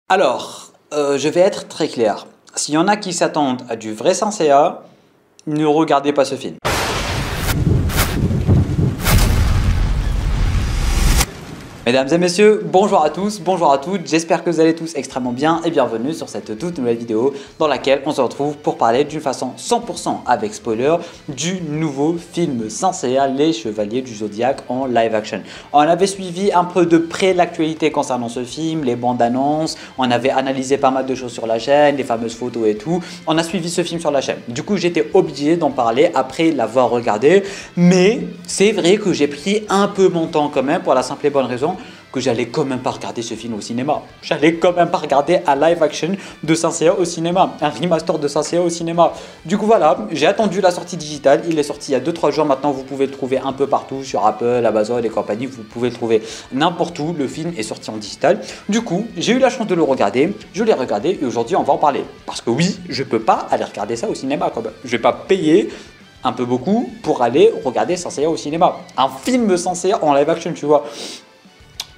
Je vais être très clair. S'il y en a qui s'attendent à du vrai Saint-Seiya, ne regardez pas ce film. Mesdames et messieurs, bonjour à tous, bonjour à toutes, j'espère que vous allez tous extrêmement bien et bienvenue sur cette toute nouvelle vidéo dans laquelle on se retrouve pour parler d'une façon 100% avec spoiler du nouveau film Saint-Seiya, Les Chevaliers du Zodiaque en live action. On avait suivi un peu de près l'actualité concernant ce film, les bandes annonces, on avait analysé pas mal de choses sur la chaîne, les fameuses photos et tout. On a suivi ce film sur la chaîne. Du coup, j'étais obligé d'en parler après l'avoir regardé, mais c'est vrai que j'ai pris un peu mon temps quand même pour la simple et bonne raison que j'allais quand même pas regarder ce film au cinéma. J'allais quand même pas regarder un live action de Saint-Seiya au cinéma, un remaster de Saint-Seiya au cinéma. Du coup voilà, j'ai attendu la sortie digitale, il est sorti il y a 2-3 jours maintenant, vous pouvez le trouver un peu partout sur Apple, Amazon et compagnie, vous pouvez le trouver n'importe où, le film est sorti en digital. Du coup, j'ai eu la chance de le regarder, je l'ai regardé et aujourd'hui on va en parler. Parce que oui, je peux pas aller regarder ça au cinéma quand même. Je vais pas payer un peu beaucoup pour aller regarder Saint-Seiya au cinéma. Un film Saint-Seiya en live action, tu vois.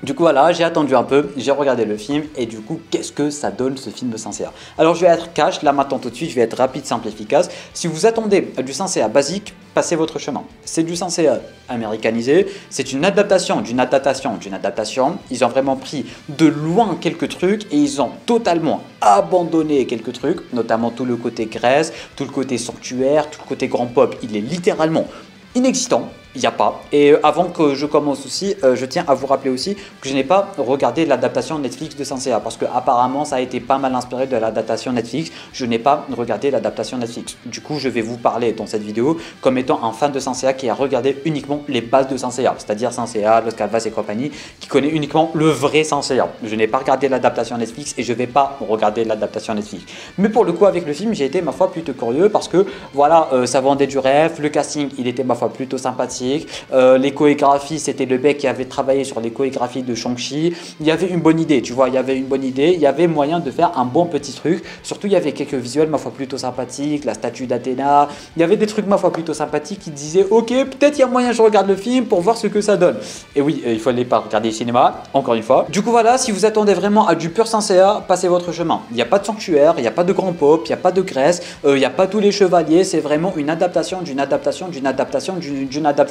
Du coup voilà, j'ai attendu un peu, j'ai regardé le film et du coup qu'est-ce que ça donne ce film de Saint-Seiya? Alors je vais être cash, là maintenant tout de suite, je vais être rapide, simple, efficace. Si vous attendez du Saint-Seiya basique, passez votre chemin. C'est du Saint-Seiya américanisé, c'est une adaptation d'une adaptation d'une adaptation. Ils ont vraiment pris de loin quelques trucs et ils ont totalement abandonné quelques trucs, notamment tout le côté Grèce, tout le côté sanctuaire, tout le côté grand pop, il est littéralement inexistant. Il n'y a pas. Et avant que je commence aussi, je tiens à vous rappeler aussi que je n'ai pas regardé l'adaptation Netflix de Saint-Seiya parce que apparemment ça a été pas mal inspiré de l'adaptation Netflix. Je n'ai pas regardé l'adaptation Netflix. Du coup, je vais vous parler dans cette vidéo comme étant un fan de Saint-Seiya qui a regardé uniquement les bases de Saint-Seiya, c'est-à-dire Saint-Seiya, Los Calvas et compagnie, qui connaît uniquement le vrai Saint-Seiya. Je n'ai pas regardé l'adaptation Netflix et je ne vais pas regarder l'adaptation Netflix. Mais pour le coup, avec le film, j'ai été ma foi plutôt curieux parce que voilà, ça vendait du rêve, le casting, il était ma foi plutôt sympathique. Les chorégraphies, c'était le mec qui avait travaillé sur les chorégraphies de Shang-Chi. Il y avait une bonne idée, tu vois, il y avait une bonne idée, il y avait moyen de faire un bon petit truc. Surtout, il y avait quelques visuels, ma foi, plutôt sympathiques, la statue d'Athéna. Il y avait des trucs, ma foi, plutôt sympathiques qui disaient, ok, peut-être il y a moyen, je regarde le film pour voir ce que ça donne. Et oui, il fallait pas regarder le cinéma, encore une fois. Du coup, voilà, si vous attendez vraiment à du pur Saint-Seiya, passez votre chemin. Il n'y a pas de sanctuaire, il n'y a pas de grand pop, il n'y a pas de Grèce, il n'y a pas tous les chevaliers, c'est vraiment une adaptation d'une adaptation d'une adaptation d'une adaptation.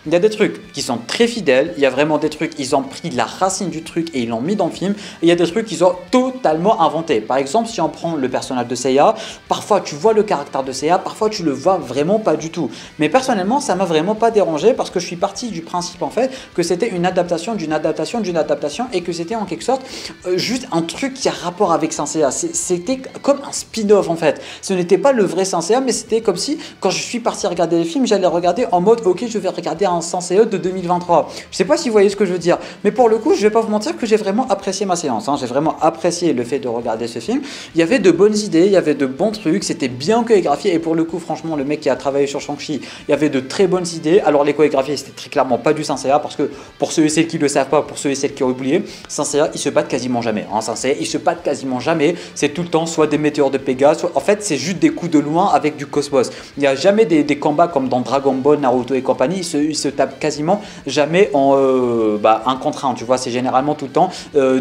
Il y a des trucs qui sont très fidèles, il y a vraiment des trucs, ils ont pris la racine du truc et ils l'ont mis dans le film, et il y a des trucs qu'ils ont totalement inventé. Par exemple, si on prend le personnage de Seiya, parfois tu vois le caractère de Seiya, parfois tu le vois vraiment pas du tout. Mais personnellement, ça m'a vraiment pas dérangé parce que je suis parti du principe en fait que c'était une adaptation d'une adaptation d'une adaptation et que c'était en quelque sorte juste un truc qui a rapport avec Saint-Seiya. C'était comme un spin-off en fait. Ce n'était pas le vrai Saint-Seiya, mais c'était comme si quand je suis parti regarder les films, j'allais regarder en mode ok, je vais regarder un Saint-Seiya de 2023. Je sais pas si vous voyez ce que je veux dire, mais pour le coup, je vais pas vous mentir que j'ai vraiment apprécié ma séance. J'ai vraiment apprécié le fait de regarder ce film. Il y avait de bonnes idées, il y avait de bons trucs, c'était bien chorégraphié et pour le coup, franchement, le mec qui a travaillé sur Shang-Chi, il y avait de très bonnes idées. Alors les chorégraphies, c'était très clairement pas du Saint-Seiya parce que pour ceux et celles qui le savent pas, pour ceux et celles qui ont oublié, Saint-Seiya, ils se battent quasiment jamais. Saint-Seiya, ils se battent quasiment jamais. C'est tout le temps soit des météores de Pégase, soit en fait, c'est juste des coups de loin avec du cosmos. Il n'y a jamais des combats comme dans Dragon Ball, Naruto et compagnie. Ils se tapent quasiment jamais en un contre un, tu vois, c'est généralement tout le temps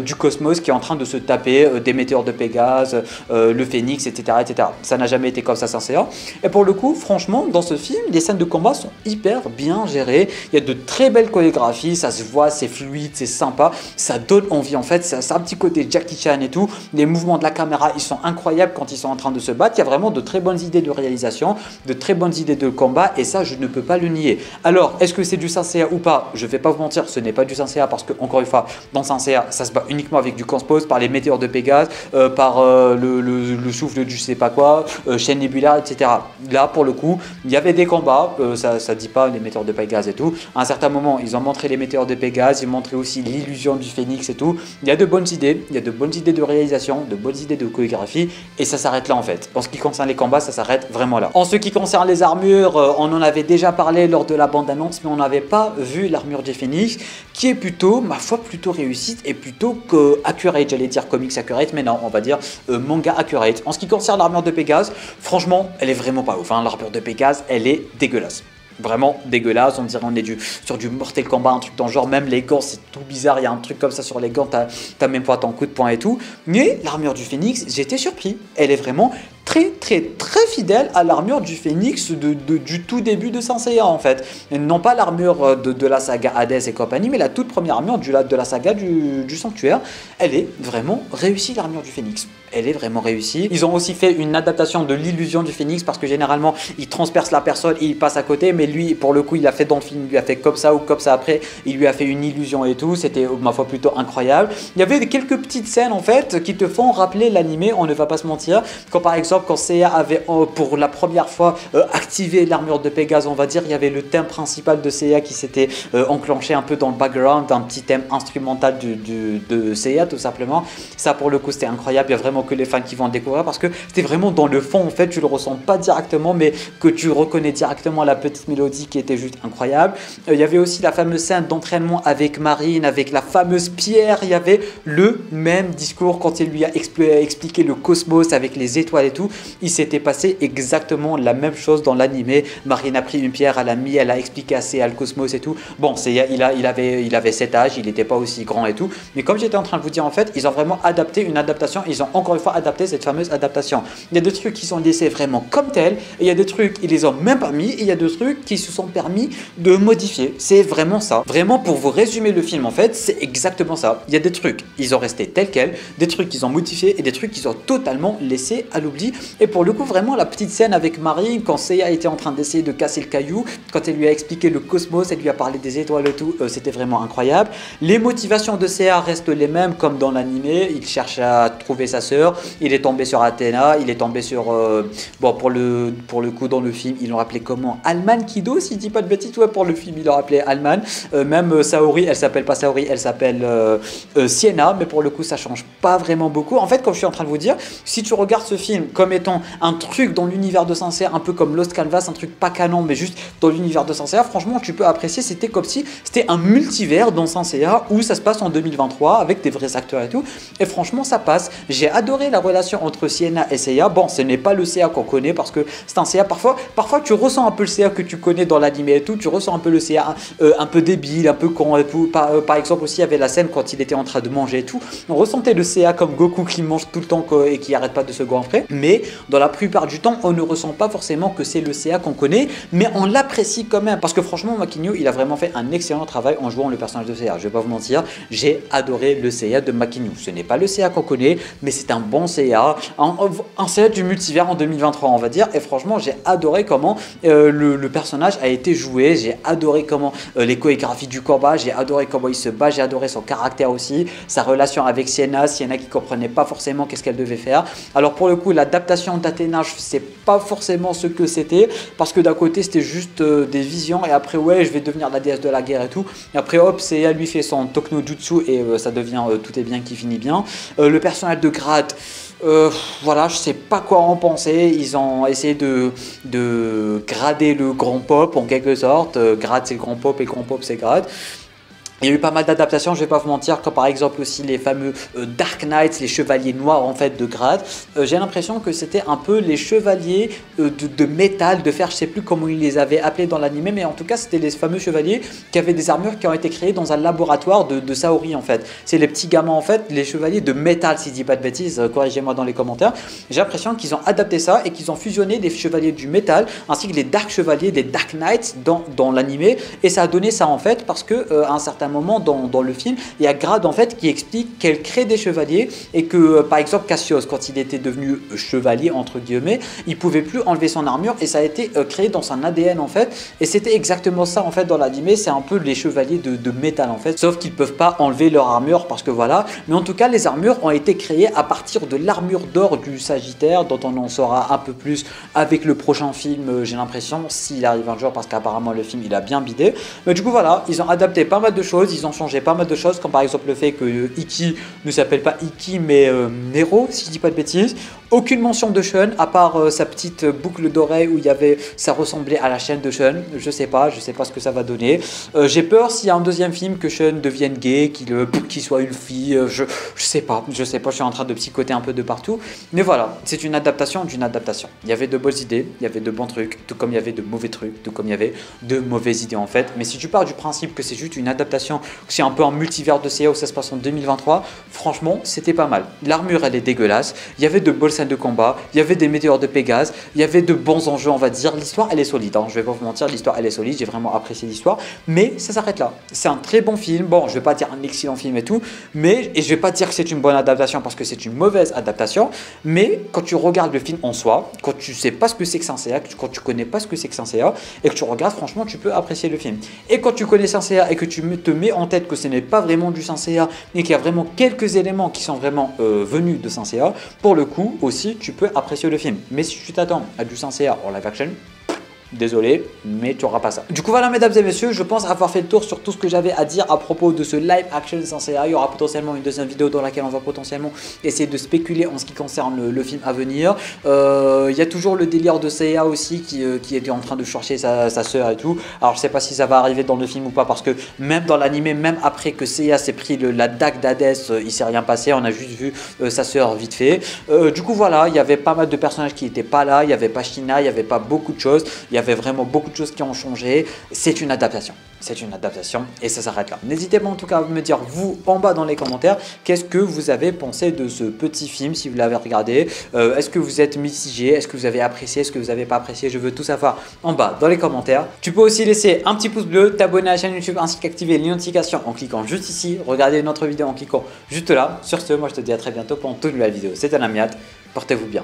du cosmos qui est en train de se taper des météores de Pégase, le phénix, etc., etc. Ça n'a jamais été comme ça Saint-Seiya. Et pour le coup, franchement, dans ce film, les scènes de combat sont hyper bien gérées. Il y a de très belles chorégraphies, ça se voit, c'est fluide, c'est sympa, ça donne envie en fait, c'est un petit côté Jackie Chan et tout. Les mouvements de la caméra, ils sont incroyables quand ils sont en train de se battre. Il y a vraiment de très bonnes idées de réalisation, de très bonnes idées de combat et ça, je ne peux pas le nier. Alors, est-ce que c'est du Saint-Seiya ou pas? Je vais pas vous mentir, ce n'est pas du Saint-Seiya parce que, encore une fois, dans Saint-Seiya, ça se bat uniquement avec du cosmos, par les météores de Pégase, par le souffle du je sais pas quoi, chaîne nébulaire, etc. Là, pour le coup, il y avait des combats, ça dit pas les météores de Pégase et tout. À un certain moment, ils ont montré les météores de Pégase, ils ont montré aussi l'illusion du phénix et tout. Il y a de bonnes idées, il y a de bonnes idées de réalisation, de bonnes idées de chorégraphie et ça s'arrête là en fait. En ce qui concerne les combats, ça s'arrête vraiment là. En ce qui concerne les armures, on en avait déjà parlé lors de la bande-annonce, mais on n'avait pas vu l'armure du Phénix, qui est plutôt, ma foi, plutôt réussite et plutôt que accurate. J'allais dire comics accurate, mais non, on va dire manga accurate. En ce qui concerne l'armure de Pégase, franchement, elle est vraiment pas ouf. L'armure de Pégase, elle est dégueulasse. Vraiment dégueulasse, on dirait on est sur du Mortal Kombat, un truc dans le genre, même les gants c'est tout bizarre, il y a un truc comme ça sur les gants, t'as même pas ton coup de poing et tout. Mais l'armure du Phénix, j'étais surpris, elle est vraiment très fidèle à l'armure du Phénix du tout début de Saint Seiya en fait. Et non pas l'armure de la saga Hades et compagnie, mais la toute première armure de la saga du Sanctuaire. Elle est vraiment réussie, l'armure du Phénix. Elle est vraiment réussie. Ils ont aussi fait une adaptation de l'illusion du Phénix parce que généralement il transperce la personne et il passe à côté, mais lui pour le coup il a fait dans le film, il lui a fait comme ça ou comme ça après, il lui a fait une illusion et tout, c'était ma foi plutôt incroyable. Il y avait quelques petites scènes en fait qui te font rappeler l'animé, on ne va pas se mentir, quand par exemple quand Seiya avait pour la première fois activé l'armure de Pégase, on va dire, il y avait le thème principal de Seiya qui s'était enclenché un peu dans le background, un petit thème instrumental de Seiya tout simplement. Ça pour le coup c'était incroyable, il y a vraiment que les fans qui vont le découvrir parce que c'était vraiment dans le fond en fait, tu le ressens pas directement mais que tu reconnais directement la petite mélodie qui était juste incroyable. Il y avait aussi la fameuse scène d'entraînement avec Marine, avec la fameuse pierre, il y avait le même discours quand il lui a expliqué le cosmos avec les étoiles et tout, il s'était passé exactement la même chose dans l'animé. Marine a pris une pierre, elle a mis, elle a expliqué assez à le cosmos et tout. Bon, il avait cet âge, il n'était pas aussi grand et tout, mais comme j'étais en train de vous dire en fait, ils ont vraiment adapté une adaptation, ils ont encore une fois adapté cette fameuse adaptation. Il y a des trucs qui sont laissés vraiment comme tels, et il y a des trucs, ils les ont même pas mis, et il y a des trucs qui se sont permis de modifier. C'est vraiment ça. Vraiment, pour vous résumer le film, en fait, c'est exactement ça. Il y a des trucs, ils ont resté tels quels, des trucs qu'ils ont modifiés, et des trucs qu'ils ont totalement laissés à l'oubli. Et pour le coup, vraiment, la petite scène avec Marine, quand Seiya était en train d'essayer de casser le caillou, quand elle lui a expliqué le cosmos, elle lui a parlé des étoiles et tout, c'était vraiment incroyable. Les motivations de Seiya restent les mêmes comme dans l'animé. Il cherche à trouver sa sœur, il est tombé sur Athéna, il est tombé sur... bon, pour le coup, dans le film, ils l'ont appelé comment? Alman Kido, si je dis pas de bêtises. Ouais, pour le film, ils l'ont appelé Alman. Même Saori, elle s'appelle pas Saori, elle s'appelle Sienna, mais pour le coup, ça change pas vraiment beaucoup. En fait, comme je suis en train de vous dire, si tu regardes ce film comme étant un truc dans l'univers de Saint Seiya, un peu comme Lost Canvas, un truc pas canon, mais juste dans l'univers de Saint Seiya, franchement, tu peux apprécier, c'était comme si c'était un multivers dans Saint Seiya où ça se passe en 2023 avec des vrais acteurs et tout. Et franchement, ça passe. J'ai adoré la relation entre Sienna et Seiya. Bon, ce n'est pas le Seiya qu'on connaît parce que c'est un Seiya. Parfois, tu ressens un peu le Seiya que tu connais dans l'anime et tout. Tu ressens un peu le Seiya un peu débile, un peu con et tout. Par exemple, aussi, il y avait la scène quand il était en train de manger et tout. On ressentait le Seiya comme Goku qui mange tout le temps et qui arrête pas de se goinfrer. Mais dans la plupart du temps, on ne ressent pas forcément que c'est le Seiya qu'on connaît, mais on l'apprécie quand même. Parce que franchement, Makinyo, il a vraiment fait un excellent travail en jouant le personnage de Seiya. Je vais pas vous mentir, j'ai adoré le Seiya de Makinyo. Ce n'est pas le Seiya qu'on connaît, mais c'est un bon Seiya. Un Seiya du multivers en 2023, on va dire. Et franchement, j'ai adoré comment le personnage a été joué. J'ai adoré comment les chorégraphies du combat. J'ai adoré comment il se bat. J'ai adoré son caractère aussi. Sa relation avec Sienna qui comprenait pas forcément qu'est-ce qu'elle devait faire. Alors pour le coup, l'adaptation d'Athéna, je sais pas forcément ce que c'était. Parce que d'un côté, c'était juste des visions. Et après, ouais, je vais devenir la déesse de la guerre et tout. Et après, hop, Seiya lui fait son Tokno Jutsu et ça devient tout est bien qui finit bien. Le personnage de Grad, voilà, je sais pas quoi en penser. Ils ont essayé de grader le grand pop en quelque sorte. Grad c'est le grand pop et le grand pop c'est Grad. Il y a eu pas mal d'adaptations, je vais pas vous mentir, comme par exemple aussi les fameux Dark Knights, les chevaliers noirs en fait de Grad. J'ai l'impression que c'était un peu les chevaliers de métal, de fer, je sais plus comment ils les avaient appelés dans l'anime, mais en tout cas c'était les fameux chevaliers qui avaient des armures qui ont été créées dans un laboratoire de Saori en fait. C'est les petits gamins en fait, les chevaliers de métal si je dis pas de bêtises, corrigez-moi dans les commentaires. J'ai l'impression qu'ils ont adapté ça et qu'ils ont fusionné des chevaliers du métal ainsi que les Dark Chevaliers, des Dark Knights dans l'anime, et ça a donné ça en fait parce que à un certain moment dans le film, il y a Grad en fait qui explique qu'elle crée des chevaliers et que par exemple Cassius, quand il était devenu chevalier entre guillemets, il pouvait plus enlever son armure et ça a été créé dans son ADN en fait, et c'était exactement ça en fait dans l'anime. C'est un peu les chevaliers de métal en fait, sauf qu'ils peuvent pas enlever leur armure parce que voilà, mais en tout cas les armures ont été créées à partir de l'armure d'or du Sagittaire dont on en saura un peu plus avec le prochain film, j'ai l'impression, s'il arrive un jour, parce qu'apparemment le film il a bien bidé. Mais du coup voilà, ils ont adapté pas mal de choses, ils ont changé pas mal de choses, comme par exemple le fait que Ikki ne s'appelle pas Ikki mais Nero si je dis pas de bêtises. aucune mention de Sean, à part sa petite boucle d'oreille où ça ressemblait à la chaîne de Sean. Je sais pas ce que ça va donner. J'ai peur s'il y a un deuxième film que Sean devienne gay, qu'il soit une fille. Je sais pas, je suis en train de psychoter un peu de partout. Mais voilà, c'est une adaptation d'une adaptation. Il y avait de bonnes idées, il y avait de bons trucs, tout comme il y avait de mauvais trucs, tout comme il y avait de mauvaises idées en fait. Mais si tu pars du principe que c'est juste une adaptation, que c'est un peu un multivers de CA où ça se passe en 2023, franchement, c'était pas mal. L'armure, elle est dégueulasse. Il y avait de bonnes scènes de combat, il y avait des météores de Pégase, il y avait de bons enjeux, on va dire. L'histoire, elle est solide, hein. Je vais pas vous mentir, l'histoire, elle est solide. J'ai vraiment apprécié l'histoire, mais ça s'arrête là. C'est un très bon film. Bon, je vais pas dire un excellent film et tout, et je vais pas dire que c'est une bonne adaptation parce que c'est une mauvaise adaptation. Mais quand tu regardes le film en soi, quand tu sais pas ce que c'est que Saint Seiya, quand tu connais pas ce que c'est que Saint Seiya et que tu regardes, franchement, tu peux apprécier le film. Et quand tu connais Saint Seiya et que tu te mets en tête que ce n'est pas vraiment du Saint Seiya et qu'il y a vraiment quelques éléments qui sont vraiment venus de Saint Seiya, pour le coup aussi, tu peux apprécier le film. Mais si tu t'attends à du Saint Seiya en live action, désolé, mais tu n'auras pas ça. Du coup, voilà, mesdames et messieurs, je pense avoir fait le tour sur tout ce que j'avais à dire à propos de ce live action Saint Seiya. Il y aura potentiellement une deuxième vidéo dans laquelle on va potentiellement essayer de spéculer en ce qui concerne le film à venir. Il y a toujours le délire de Seiya aussi qui était en train de chercher sa sœur et tout. Alors, je sais pas si ça va arriver dans le film ou pas parce que même dans l'animé, même après que Seiya s'est pris la dague d'Hadès, il s'est rien passé. On a juste vu sa sœur vite fait. Du coup, voilà, il y avait pas mal de personnages qui n'étaient pas là. Il n'y avait pas Shina, il n'y avait pas beaucoup de choses. Il y avait vraiment beaucoup de choses qui ont changé. C'est une adaptation. C'est une adaptation et ça s'arrête là. N'hésitez pas en tout cas à me dire, vous, en bas dans les commentaires, qu'est-ce que vous avez pensé de ce petit film, si vous l'avez regardé. Est-ce que vous êtes mitigé? Est-ce que vous avez apprécié? Est-ce que vous n'avez pas apprécié? Je veux tout savoir en bas dans les commentaires. Tu peux aussi laisser un petit pouce bleu, t'abonner à la chaîne YouTube ainsi qu'activer les notifications en cliquant juste ici. Regardez notre vidéo en cliquant juste là. Sur ce, moi je te dis à très bientôt pour une toute nouvelle vidéo. C'était Namiat. Portez-vous bien.